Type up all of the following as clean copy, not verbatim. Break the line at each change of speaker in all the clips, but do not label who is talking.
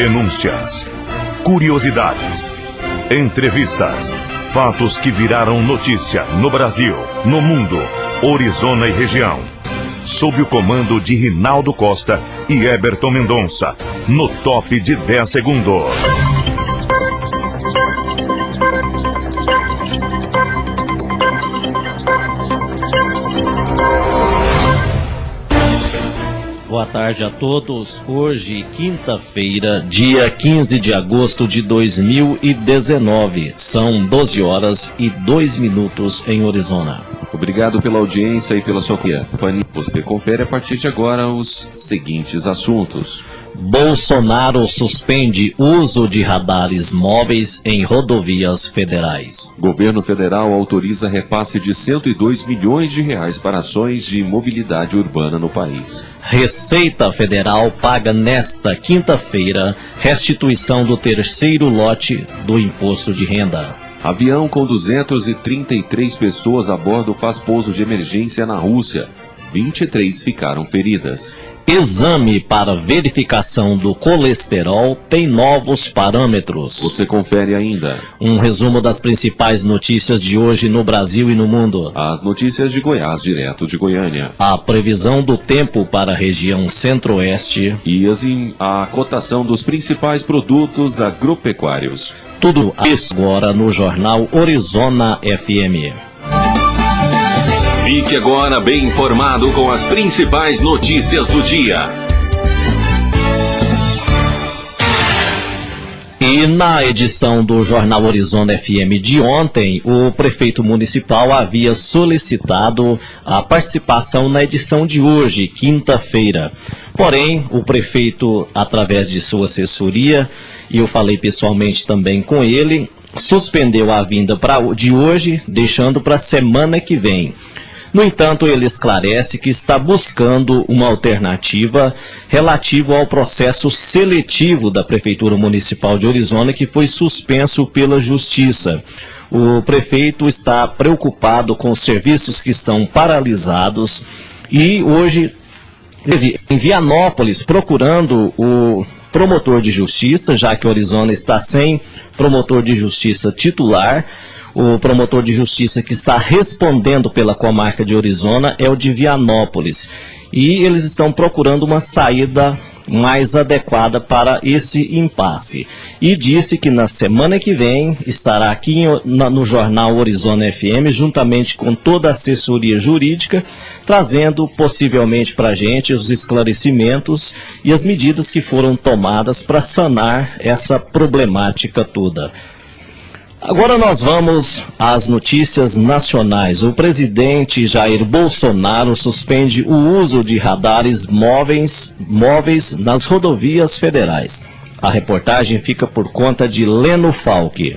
denúncias, curiosidades, entrevistas, fatos que viraram notícia no Brasil, no mundo, Orizona e região. Sob o comando de Rinaldo Costa e Eberton Mendonça, no Top de 10 Segundos.
Boa tarde a todos. Hoje, quinta-feira, dia 15 de agosto de 2019. São 12 horas e 2 minutos em Orizona.
Obrigado pela audiência e pela sua companhia. Você confere a partir de agora os seguintes assuntos.
Bolsonaro suspende uso de radares móveis em rodovias federais.
Governo federal autoriza repasse de 102 milhões de reais para ações de mobilidade urbana no país.
Receita Federal paga nesta quinta-feira restituição do terceiro lote do imposto de renda.
Avião com 233 pessoas a bordo faz pouso de emergência na Rússia. 23 ficaram feridas.
Exame para verificação do colesterol tem novos parâmetros.
Você confere ainda.
Um resumo das principais notícias de hoje no Brasil e no mundo.
As notícias de Goiás, direto de Goiânia.
A previsão do tempo para a região centro-oeste.
E a cotação dos principais produtos agropecuários.
Tudo isso agora no Jornal Orizona FM.
Fique agora bem informado com as principais notícias do dia.
E na edição do Jornal Orizona FM de ontem, o prefeito municipal havia solicitado a participação na edição de hoje, quinta-feira. Porém, o prefeito, através de sua assessoria, e eu falei pessoalmente também com ele, suspendeu a vinda de hoje, deixando para a semana que vem. No entanto, ele esclarece que está buscando uma alternativa relativa ao processo seletivo da Prefeitura Municipal de Orizona, que foi suspenso pela Justiça. O prefeito está preocupado com os serviços que estão paralisados e hoje esteve em Vianópolis procurando o promotor de justiça, já que Orizona está sem promotor de justiça titular. O promotor de justiça que está respondendo pela comarca de Orizona é o de Vianópolis. E eles estão procurando uma saída mais adequada para esse impasse. E disse que na semana que vem estará aqui no Jornal Orizona FM, juntamente com toda a assessoria jurídica, trazendo possivelmente para a gente os esclarecimentos e as medidas que foram tomadas para sanar essa problemática toda. Agora nós vamos às notícias nacionais. O presidente Jair Bolsonaro suspende o uso de radares móveis nas rodovias federais. A reportagem fica por conta de Leno Falck.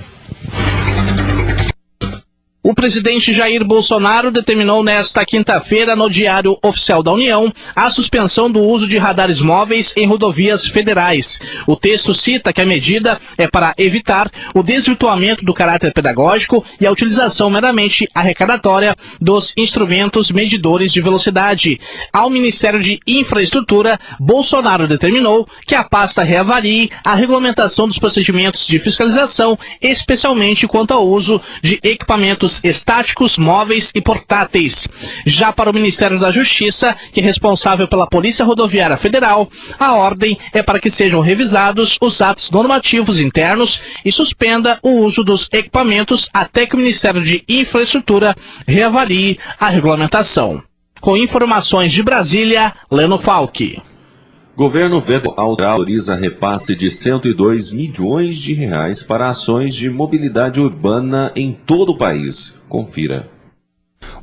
O presidente Jair Bolsonaro determinou nesta quinta-feira, no Diário Oficial da União, a suspensão do uso de radares móveis em rodovias federais. O texto cita que a medida é para evitar o desvirtuamento do caráter pedagógico e a utilização meramente arrecadatória dos instrumentos medidores de velocidade. Ao Ministério de Infraestrutura, Bolsonaro determinou que a pasta reavalie a regulamentação dos procedimentos de fiscalização, especialmente quanto ao uso de equipamentos estáticos, móveis e portáteis. Já para o Ministério da Justiça, que é responsável pela Polícia Rodoviária Federal, a ordem é para que sejam revisados os atos normativos internos e suspenda o uso dos equipamentos até que o Ministério de Infraestrutura reavalie a regulamentação. Com informações de Brasília, Leno Falck.
Governo federal autoriza repasse de 102 milhões de reais para ações de mobilidade urbana em todo o país. Confira.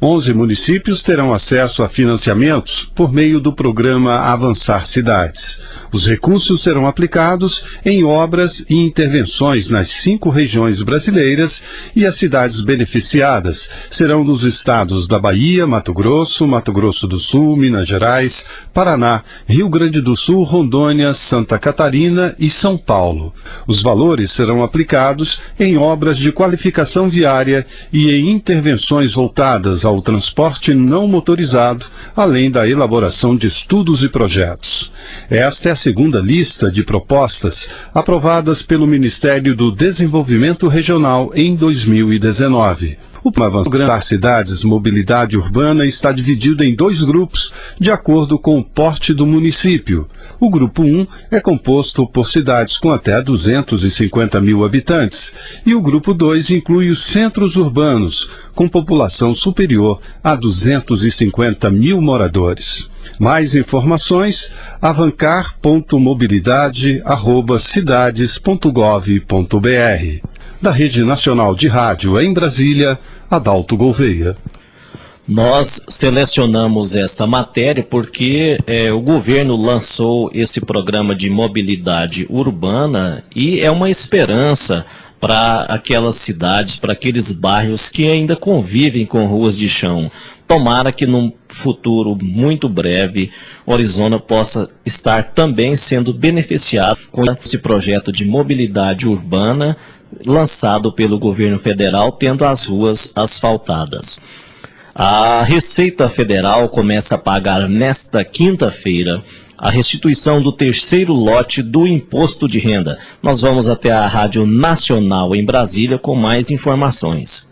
11 municípios terão acesso a financiamentos por meio do programa Avançar Cidades. Os recursos serão aplicados em obras e intervenções nas 5 regiões brasileiras e as cidades beneficiadas serão nos estados da Bahia, Mato Grosso do Sul, Minas Gerais, Paraná, Rio Grande do Sul, Rondônia, Santa Catarina e São Paulo. Os valores serão aplicados em obras de qualificação viária e em intervenções voltadas ao ao transporte não motorizado, além da elaboração de estudos e projetos. Esta é a segunda lista de propostas aprovadas pelo Ministério do Desenvolvimento Regional em 2019. O programa das cidades Mobilidade Urbana está dividido em 2 grupos, de acordo com o porte do município. O grupo 1 é composto por cidades com até 250 mil habitantes, e o grupo 2 inclui os centros urbanos, com população superior a 250 mil moradores. Mais informações, avancar.mobilidade@cidades.gov.br. Da Rede Nacional de Rádio em Brasília, Adalto Gouveia.
Nós selecionamos esta matéria porque o governo lançou esse programa de mobilidade urbana e é uma esperança para aquelas cidades, para aqueles bairros que ainda convivem com ruas de chão. Tomara que num futuro muito breve, Orizona possa estar também sendo beneficiado com esse projeto de mobilidade urbana lançado pelo governo federal, tendo as ruas asfaltadas. A Receita Federal começa a pagar nesta quinta-feira a restituição do terceiro lote do imposto de renda. Nós vamos até a Rádio Nacional em Brasília com mais informações.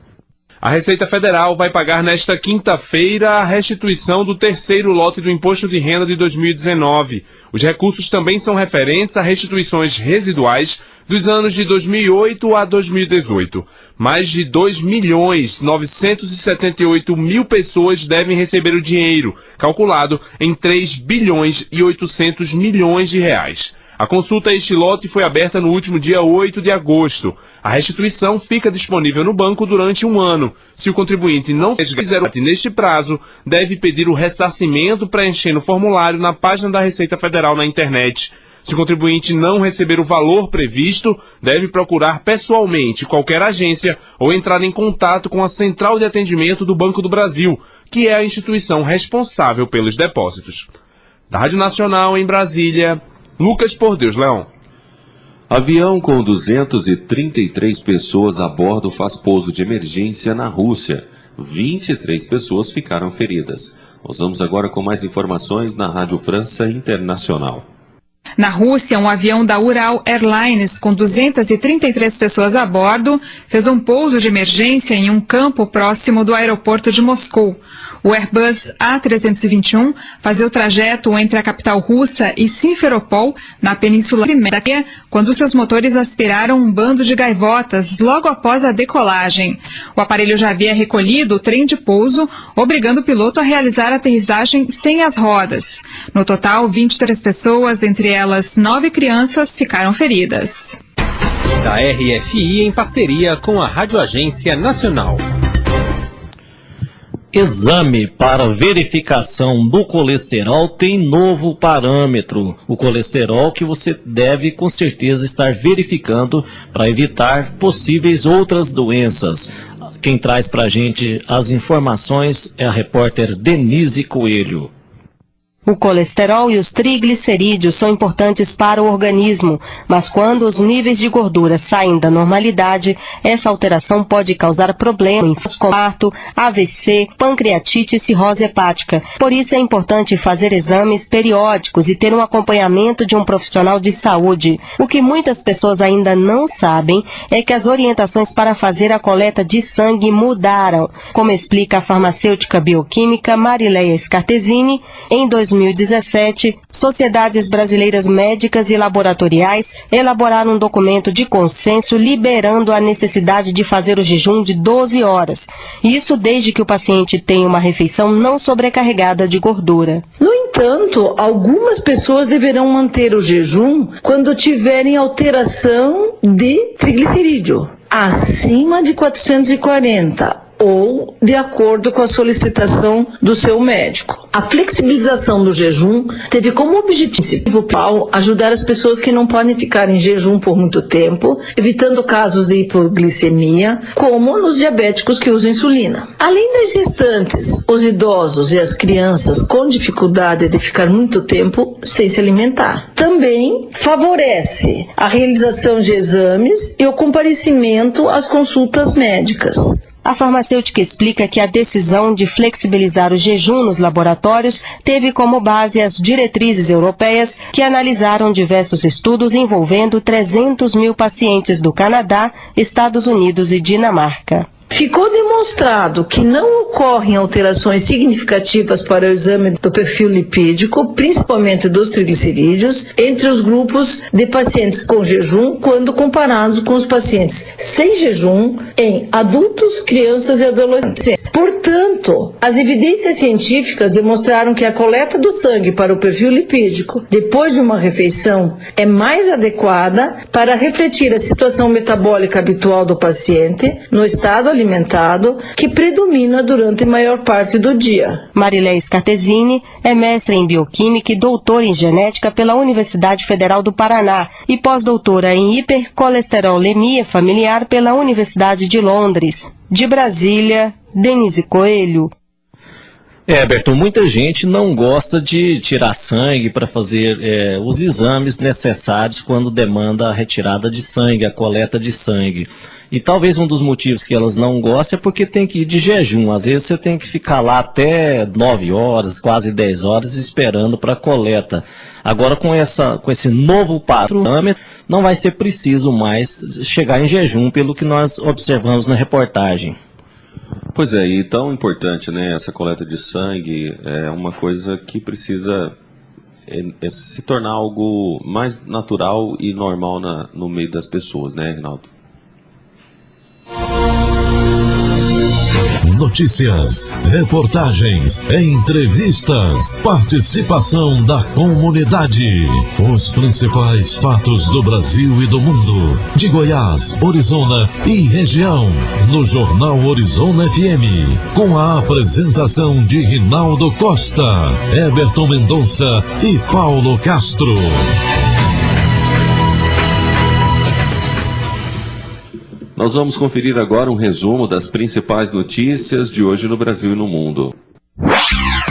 A Receita Federal vai pagar nesta quinta-feira a restituição do terceiro lote do Imposto de Renda de 2019. Os recursos também são referentes a restituições residuais dos anos de 2008 a 2018. Mais de 2.978.000 pessoas devem receber o dinheiro, calculado em 3 bilhões e 800 milhões de reais. A consulta a este lote foi aberta no último dia 8 de agosto. A restituição fica disponível no banco durante 1 ano. Se o contribuinte não fizer o lote neste prazo, deve pedir o ressarcimento preenchendo o formulário na página da Receita Federal na internet. Se o contribuinte não receber o valor previsto, deve procurar pessoalmente qualquer agência ou entrar em contato com a Central de Atendimento do Banco do Brasil, que é a instituição responsável pelos depósitos. Da Rádio Nacional em Brasília, Lucas Por Deus Leão.
Avião com 233 pessoas a bordo faz pouso de emergência na Rússia. 23 pessoas ficaram feridas. Nós vamos agora com mais informações na Rádio França Internacional.
Na Rússia, um avião da Ural Airlines com 233 pessoas a bordo fez um pouso de emergência em um campo próximo do aeroporto de Moscou. O Airbus A321 fazia o trajeto entre a capital russa e Simferopol, na Península Crimeia, quando seus motores aspiraram um bando de gaivotas logo após a decolagem. O aparelho já havia recolhido o trem de pouso, obrigando o piloto a realizar a aterrissagem sem as rodas. No total, 23 pessoas, entre elas 9 crianças, ficaram feridas.
Da RFI em parceria com a Rádio Agência Nacional.
Exame para verificação do colesterol tem novo parâmetro. O colesterol que você deve com certeza estar verificando para evitar possíveis outras doenças. Quem traz para a gente as informações é a repórter Denise Coelho.
O colesterol e os triglicerídeos são importantes para o organismo, mas quando os níveis de gordura saem da normalidade, essa alteração pode causar problemas como infarto, AVC, pancreatite e cirrose hepática. Por isso é importante fazer exames periódicos e ter um acompanhamento de um profissional de saúde. O que muitas pessoas ainda não sabem é que as orientações para fazer a coleta de sangue mudaram, como explica a farmacêutica bioquímica Marileia Scartesini. Em 2017, sociedades brasileiras médicas e laboratoriais elaboraram um documento de consenso liberando a necessidade de fazer o jejum de 12 horas. Isso desde que o paciente tenha uma refeição não sobrecarregada de gordura.
No entanto, algumas pessoas deverão manter o jejum quando tiverem alteração de triglicerídeo acima de 440. Ou de acordo com a solicitação do seu médico. A flexibilização do jejum teve como objetivo principal ajudar as pessoas que não podem ficar em jejum por muito tempo, evitando casos de hipoglicemia, como nos diabéticos que usam insulina. Além das gestantes, os idosos e as crianças com dificuldade de ficar muito tempo sem se alimentar. Também favorece a realização de exames e o comparecimento às consultas médicas.
A farmacêutica explica que a decisão de flexibilizar o jejum nos laboratórios teve como base as diretrizes europeias que analisaram diversos estudos envolvendo 300 mil pacientes do Canadá, Estados Unidos e Dinamarca.
Ficou demonstrado que não ocorrem alterações significativas para o exame do perfil lipídico, principalmente dos triglicerídeos, entre os grupos de pacientes com jejum, quando comparados com os pacientes sem jejum em adultos, crianças e adolescentes. Portanto, as evidências científicas demonstraram que a coleta do sangue para o perfil lipídico, depois de uma refeição, é mais adequada para refletir a situação metabólica habitual do paciente no estado alimentado que predomina durante a maior parte do dia.
Marilés Cartesini é mestre em bioquímica e doutora em genética pela Universidade Federal do Paraná e pós-doutora em hipercolesterolemia familiar pela Universidade de Londres. De Brasília, Denise Coelho.
Berton, muita gente não gosta de tirar sangue para fazer os exames necessários quando demanda a retirada de sangue, a coleta de sangue. E talvez um dos motivos que elas não gostam é porque tem que ir de jejum. Às vezes você tem que ficar lá até 9 horas, quase 10 horas, esperando para a coleta. Agora, com esse novo parâmetro, não vai ser preciso mais chegar em jejum, pelo que nós observamos na reportagem.
Pois é, e tão importante, né? Essa coleta de sangue é uma coisa que precisa se tornar algo mais natural e normal no meio das pessoas, né, Reinaldo?
Notícias, reportagens, entrevistas, participação da comunidade. Os principais fatos do Brasil e do mundo, de Goiás, Orizona e região, no Jornal Orizona FM, com a apresentação de Rinaldo Costa, Eberton Mendonça e Paulo Castro.
Nós vamos conferir agora um resumo das principais notícias de hoje no Brasil e no mundo.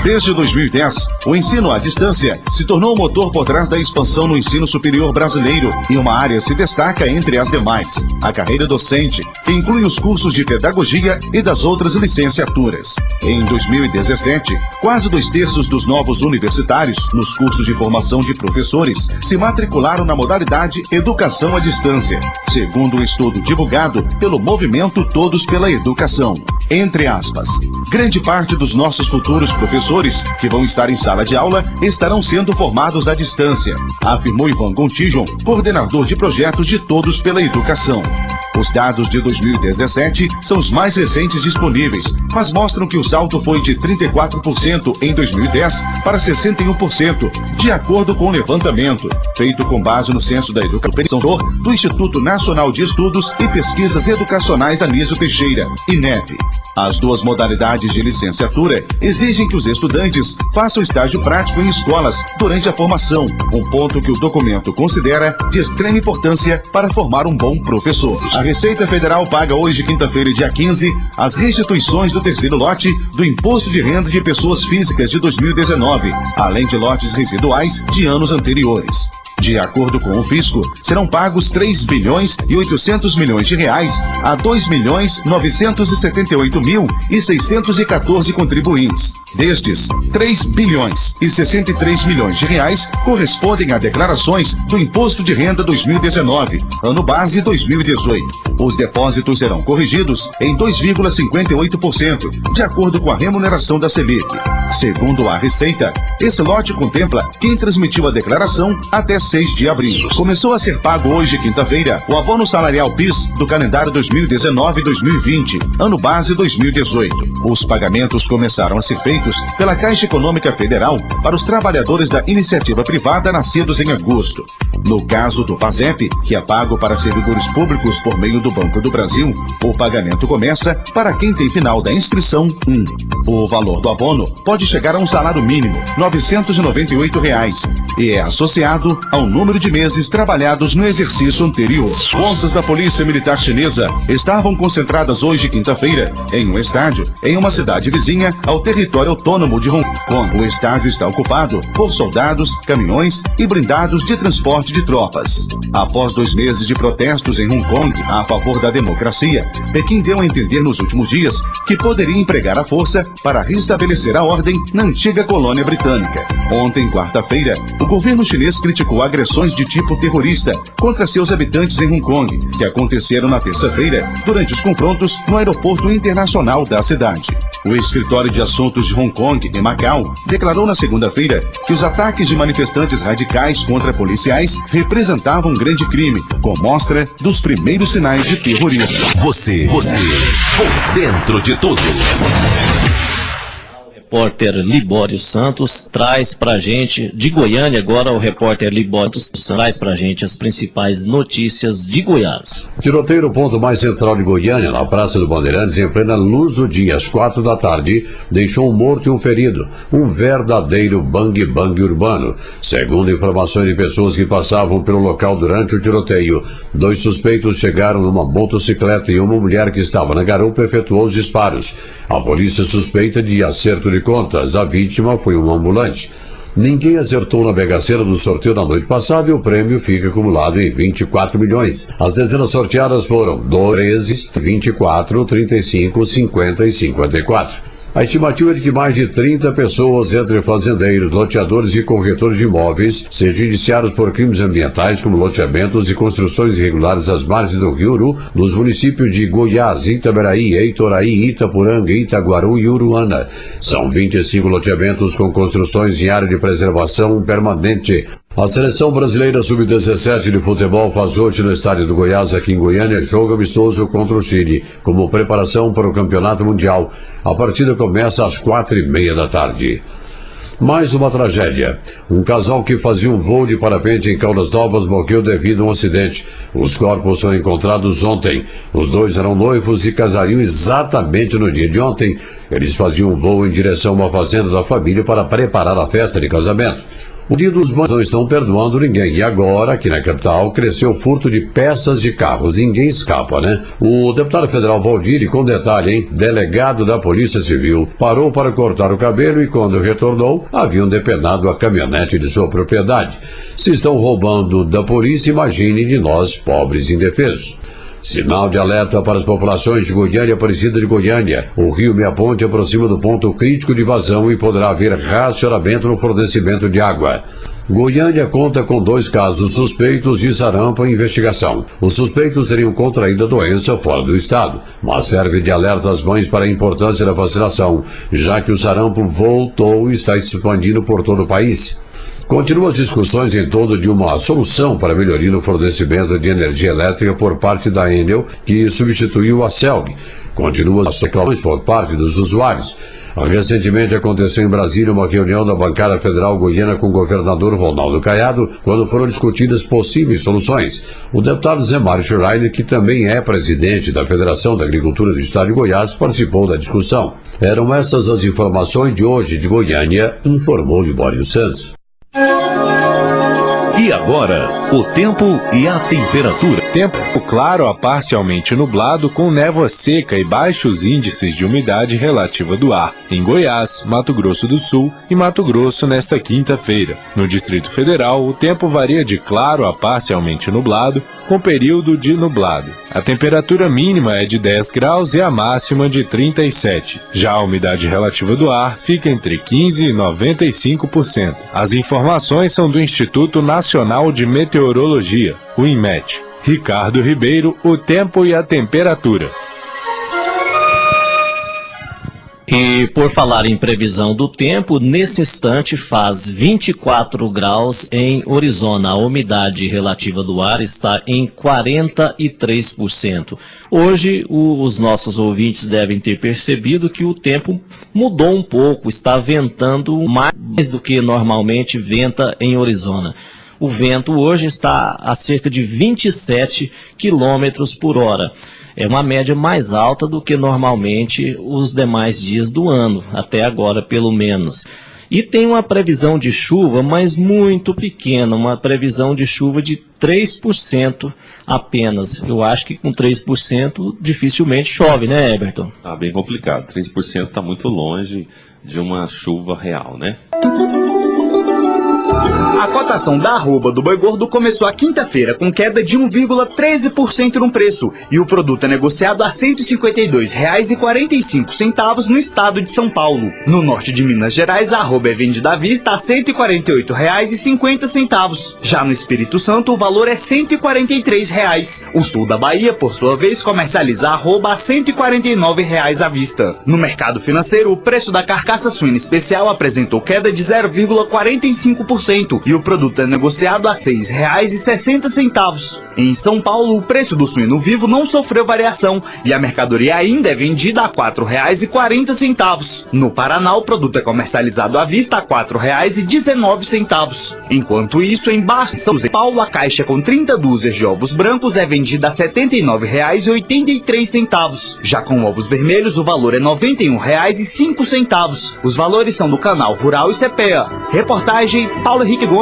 Desde 2010, o ensino à distância se tornou o motor por trás da expansão no ensino superior brasileiro e uma área se destaca entre as demais, a carreira docente, que inclui os cursos de pedagogia e das outras licenciaturas. Em 2017, quase 2/3 dos novos universitários nos cursos de formação de professores se matricularam na modalidade educação à distância, segundo um estudo divulgado pelo movimento Todos pela Educação. Entre aspas, grande parte dos nossos futuros professores que vão estar em sala de aula estarão sendo formados à distância, afirmou Ivan Gontijon, coordenador de projetos de Todos pela Educação. Os dados de 2017 são os mais recentes disponíveis, mas mostram que o salto foi de 34% em 2010 para 61%, de acordo com o levantamento, feito com base no Censo da Educação do Instituto Nacional de Estudos e Pesquisas Educacionais Anísio Teixeira, INEP. As duas modalidades de licenciatura exigem que os estudantes façam estágio prático em escolas durante a formação, um ponto que o documento considera de extrema importância para formar um bom professor. A Receita Federal paga hoje, quinta-feira, dia 15, as restituições do terceiro lote do Imposto de Renda de Pessoas Físicas de 2019, além de lotes residuais de anos anteriores. De acordo com o fisco, serão pagos 3 bilhões e 800 milhões de reais a 2 milhões 978 mil e 614 contribuintes. Destes, 3 bilhões e 63 milhões de reais correspondem a declarações do Imposto de Renda 2019, ano base 2018. Os depósitos serão corrigidos em 2,58%, de acordo com a remuneração da Selic. Segundo a Receita, esse lote contempla quem transmitiu a declaração até 6 de abril. Começou a ser pago hoje, quinta-feira, o abono salarial PIS do calendário 2019-2020, ano base 2018. Os pagamentos começaram a ser feitos pela Caixa Econômica Federal para os trabalhadores da iniciativa privada nascidos em agosto. No caso do PASEP, que é pago para servidores públicos por meio do Banco do Brasil, o pagamento começa para quem tem final da inscrição 1. O valor do abono pode chegar a um salário mínimo, R$ 998, e é associado ao número de meses trabalhados no exercício anterior. Forças da Polícia Militar Chinesa estavam concentradas hoje, quinta-feira, em um estádio, em uma cidade vizinha ao território autônomo de Hong Kong. O estádio está ocupado por soldados, caminhões e blindados de transporte de tropas. Após 2 meses de protestos em Hong Kong a favor da democracia, Pequim deu a entender nos últimos dias que poderia empregar a força para restabelecer a ordem na antiga colônia britânica. Ontem, quarta-feira, o governo chinês criticou agressões de tipo terrorista contra seus habitantes em Hong Kong, que aconteceram na terça-feira durante os confrontos no aeroporto internacional da cidade. O escritório de assuntos de Hong Kong, em Macau, declarou na segunda-feira que os ataques de manifestantes radicais contra policiais representavam um grande crime, com mostra dos primeiros sinais de terrorismo.
Você, por dentro de tudo.
O repórter Libório Santos traz pra gente, de Goiânia agora, o repórter Libório Santos traz pra gente as principais notícias de Goiás.
Tiroteio no ponto mais central de Goiânia, na Praça do Bandeirantes, em plena luz do dia, às 4 da tarde, deixou um morto e um ferido. Um verdadeiro bang-bang urbano. Segundo informações de pessoas que passavam pelo local durante o tiroteio, 2 suspeitos chegaram numa motocicleta e uma mulher que estava na garupa efetuou os disparos. A polícia suspeita de acerto de contas. A vítima foi um ambulante. Ninguém acertou na Mega Sena do sorteio da noite passada e o prêmio fica acumulado em 24 milhões. As dezenas sorteadas foram 13, 24, 35, 50 e 54. A estimativa é de que mais de 30 pessoas, entre fazendeiros, loteadores e corretores de imóveis, sejam indiciados por crimes ambientais como loteamentos e construções irregulares às margens do Rio Uru, nos municípios de Goiás, Itaberaí, Heitoraí, Itapuranga, Itaguaru e Uruana. São 25 loteamentos com construções em área de preservação permanente. A Seleção Brasileira Sub-17 de futebol faz hoje no estádio do Goiás, aqui em Goiânia, jogo amistoso contra o Chile, como preparação para o Campeonato Mundial. A partida começa às 4h30 da tarde. Mais uma tragédia. Um casal que fazia um voo de parapente em Caldas Novas morreu devido a um acidente. Os corpos foram encontrados ontem. Os 2 eram noivos e casariam exatamente no dia de ontem. Eles faziam um voo em direção a uma fazenda da família para preparar a festa de casamento. O dia dos banhos não estão perdoando ninguém. E agora, aqui na capital, cresceu o furto de peças de carros. Ninguém escapa, né? O deputado federal Valdir, e com detalhe, hein? Delegado da Polícia Civil, parou para cortar o cabelo e quando retornou, haviam depenado a caminhonete de sua propriedade. Se estão roubando da polícia, imagine de nós, pobres indefesos. Sinal de alerta para as populações de Goiânia e Aparecida de Goiânia. O rio Meia Ponte aproxima do ponto crítico de vazão e poderá haver racionamento no fornecimento de água. Goiânia conta com 2 casos suspeitos de sarampo em investigação. Os suspeitos teriam contraído a doença fora do estado, mas serve de alerta às mães para a importância da vacinação, já que o sarampo voltou e está se expandindo por todo o país. Continuam as discussões em torno de uma solução para melhoria no fornecimento de energia elétrica por parte da Enel, que substituiu a CELG. Continuam as reclamações por parte dos usuários. Recentemente aconteceu em Brasília uma reunião da bancada federal goiana com o governador Ronaldo Caiado, quando foram discutidas possíveis soluções. O deputado Zé Mário Schreiner, que também é presidente da Federação da Agricultura do Estado de Goiás, participou da discussão. Eram essas as informações de hoje de Goiânia, informou Libório Santos.
E agora, o tempo e a temperatura.
Tempo claro a parcialmente nublado com névoa seca e baixos índices de umidade relativa do ar em Goiás, Mato Grosso do Sul e Mato Grosso nesta quinta-feira. No Distrito Federal, o tempo varia de claro a parcialmente nublado com período de nublado. A temperatura mínima é de 10 graus e a máxima de 37. Já a umidade relativa do ar fica entre 15% e 95%. As informações são do Instituto Nacional de Meteorologia, o INMET. Ricardo Ribeiro, o tempo e a temperatura.
E por falar em previsão do tempo, nesse instante faz 24 graus em Orizona. A umidade relativa do ar está em 43%. Hoje, os nossos ouvintes devem ter percebido que o tempo mudou um pouco, está ventando mais do que normalmente venta em Orizona. O vento hoje está a cerca de 27 quilômetros por hora. É uma média mais alta do que normalmente os demais dias do ano, até agora pelo menos. E tem uma previsão de chuva, mas muito pequena, uma previsão de chuva de 3% apenas. Eu acho que com 3% dificilmente chove, né, Everton?
Tá bem complicado, 3% está muito longe de uma chuva real, né?
A cotação da arroba do boi gordo começou a quinta-feira com queda de 1,13% no preço e o produto é negociado a R$ 152,45 no estado de São Paulo. No norte de Minas Gerais, a arroba é vendida à vista a R$ 148,50. Já no Espírito Santo, o valor é R$ 143. O sul da Bahia, por sua vez, comercializa a arroba a R$ 149 à vista. No mercado financeiro, o preço da carcaça suína especial apresentou queda de 0,45% e o produto é negociado a R$ 6,60. Em São Paulo, o preço do suíno vivo não sofreu variação e a mercadoria ainda é vendida a R$ 4,40. No Paraná, o produto é comercializado à vista a R$ 4,19. Enquanto isso, em São Paulo, a caixa com 30 dúzias de ovos brancos é vendida a R$ 79,83. Já com ovos vermelhos, o valor é R$ 91,05. Os valores são do Canal Rural e CPEA. Reportagem Paulo Henrique Gomes.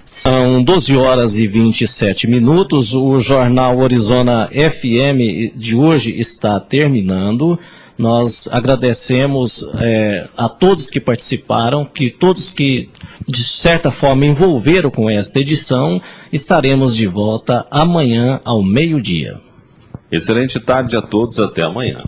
São 12 horas e 27 minutos. O Jornal Orizona FM de hoje está terminando. Nós agradecemos a todos que participaram, que todos que, de certa forma, envolveram com esta edição. Estaremos de volta amanhã ao meio-dia.
Excelente tarde a todos, até amanhã.